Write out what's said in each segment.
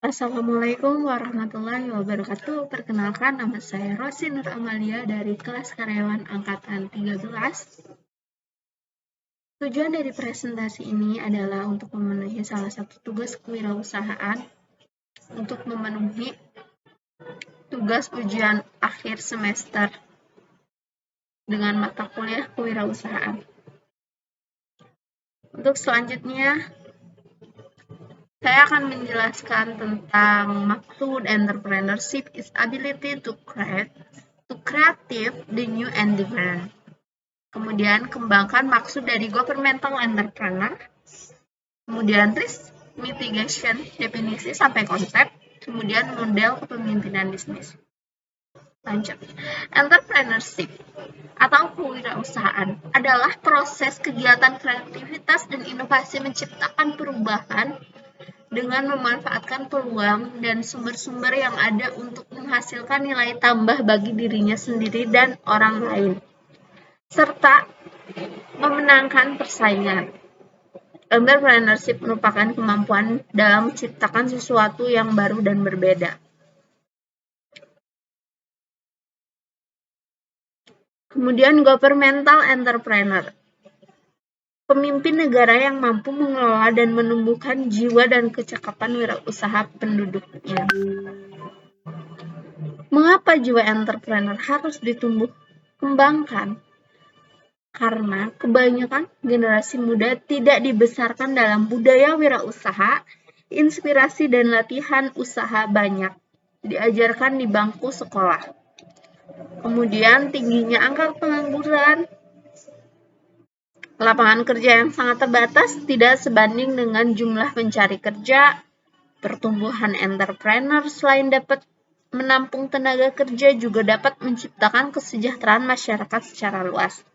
Assalamualaikum warahmatullahi wabarakatuh. Perkenalkan, nama saya Rosi Nur Amalia dari kelas karyawan angkatan 13. Tujuan dari presentasi ini adalah untuk memenuhi salah satu tugas kewirausahaan untuk memenuhi tugas ujian akhir semester dengan mata kuliah kewirausahaan. Untuk selanjutnya, saya akan menjelaskan tentang maksud entrepreneurship is ability to creative the new and different. Kemudian kembangkan maksud dari governmental entrepreneur. Kemudian risk mitigation, definisi sampai konsep. Kemudian model kepemimpinan bisnis. Lanjut. Entrepreneurship atau kewirausahaan adalah proses kegiatan kreativitas dan inovasi menciptakan perubahan dengan memanfaatkan peluang dan sumber-sumber yang ada untuk menghasilkan nilai tambah bagi dirinya sendiri dan orang lain, serta memenangkan persaingan. Entrepreneurship merupakan kemampuan dalam menciptakan sesuatu yang baru dan berbeda. Kemudian governmental entrepreneur. Pemimpin negara yang mampu mengelola dan menumbuhkan jiwa dan kecakapan wirausaha penduduknya. Mengapa jiwa entrepreneur harus ditumbuh kembangkan? Karena kebanyakan generasi muda tidak dibesarkan dalam budaya wirausaha, inspirasi dan latihan usaha banyak diajarkan di bangku sekolah. Kemudian tingginya angka pengangguran, lapangan kerja yang sangat terbatas tidak sebanding dengan jumlah pencari kerja. Pertumbuhan entrepreneur selain dapat menampung tenaga kerja juga dapat menciptakan kesejahteraan masyarakat secara luas.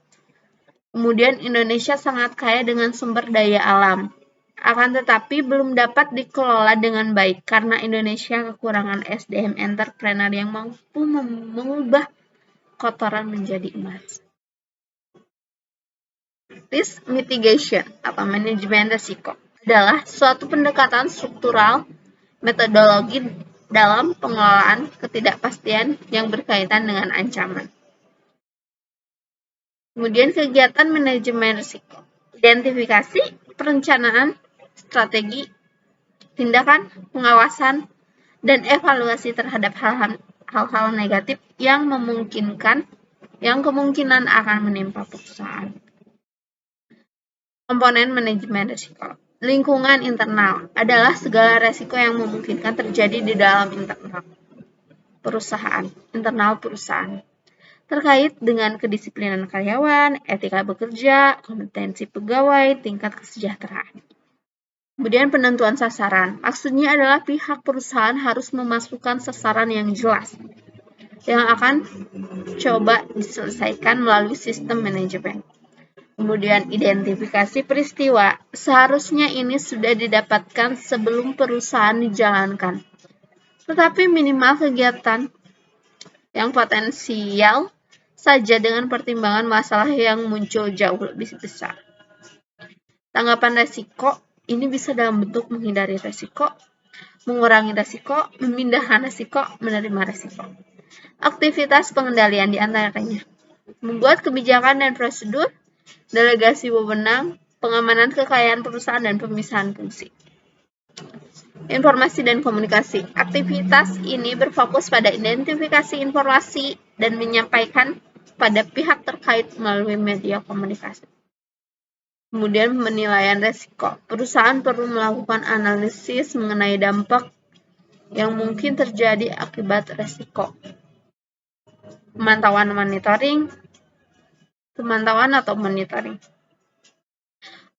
Kemudian Indonesia sangat kaya dengan sumber daya alam, akan tetapi belum dapat dikelola dengan baik karena Indonesia kekurangan SDM entrepreneur yang mampu mengubah kotoran menjadi emas. Risk mitigation atau manajemen risiko adalah suatu pendekatan struktural metodologi dalam pengelolaan ketidakpastian yang berkaitan dengan ancaman. Kemudian kegiatan manajemen risiko, identifikasi, perencanaan, strategi, tindakan, pengawasan, dan evaluasi terhadap hal-hal negatif yang kemungkinan akan menimpa perusahaan. Komponen manajemen risiko. Lingkungan internal adalah segala risiko yang memungkinkan terjadi di dalam internal perusahaan, terkait dengan kedisiplinan karyawan, etika bekerja, kompetensi pegawai, tingkat kesejahteraan. Kemudian penentuan sasaran. Maksudnya adalah pihak perusahaan harus memasukkan sasaran yang jelas yang akan coba diselesaikan melalui sistem manajemen. Kemudian identifikasi peristiwa, seharusnya ini sudah didapatkan sebelum perusahaan dijalankan. Tetapi minimal kegiatan yang potensial saja dengan pertimbangan masalah yang muncul jauh lebih besar. Tanggapan resiko, ini bisa dalam bentuk menghindari resiko, mengurangi resiko, memindahkan resiko, menerima resiko. Aktivitas pengendalian diantaranya membuat kebijakan dan prosedur, delegasi wewenang, pengamanan kekayaan perusahaan, dan pemisahan fungsi. Informasi dan komunikasi. Aktivitas ini berfokus pada identifikasi informasi dan menyampaikan pada pihak terkait melalui media komunikasi. Kemudian penilaian resiko. Perusahaan perlu melakukan analisis mengenai dampak yang mungkin terjadi akibat resiko. Pemantauan atau monitoring.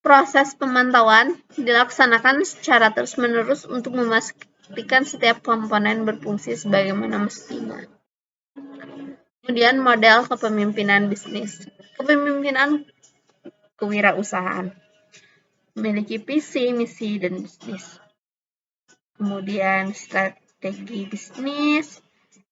Proses pemantauan dilaksanakan secara terus-menerus untuk memastikan setiap komponen berfungsi sebagaimana mestinya. Kemudian model kepemimpinan bisnis. Kepemimpinan kewirausahaan. Memiliki visi, misi, dan bisnis. Kemudian strategi bisnis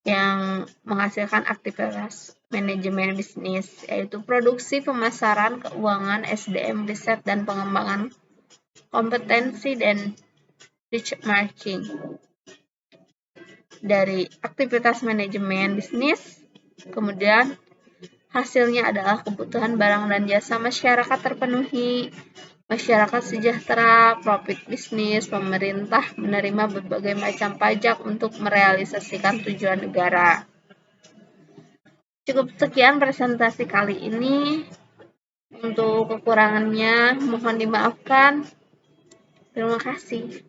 yang menghasilkan aktivitas manajemen bisnis, yaitu produksi, pemasaran, keuangan, SDM, riset, dan pengembangan kompetensi, dan benchmarking. dari aktivitas manajemen bisnis, kemudian hasilnya adalah kebutuhan barang dan jasa masyarakat terpenuhi, masyarakat sejahtera, profit bisnis, pemerintah menerima berbagai macam pajak untuk merealisasikan tujuan negara. Cukup sekian presentasi kali ini. Untuk kekurangannya mohon dimaafkan. Terima kasih.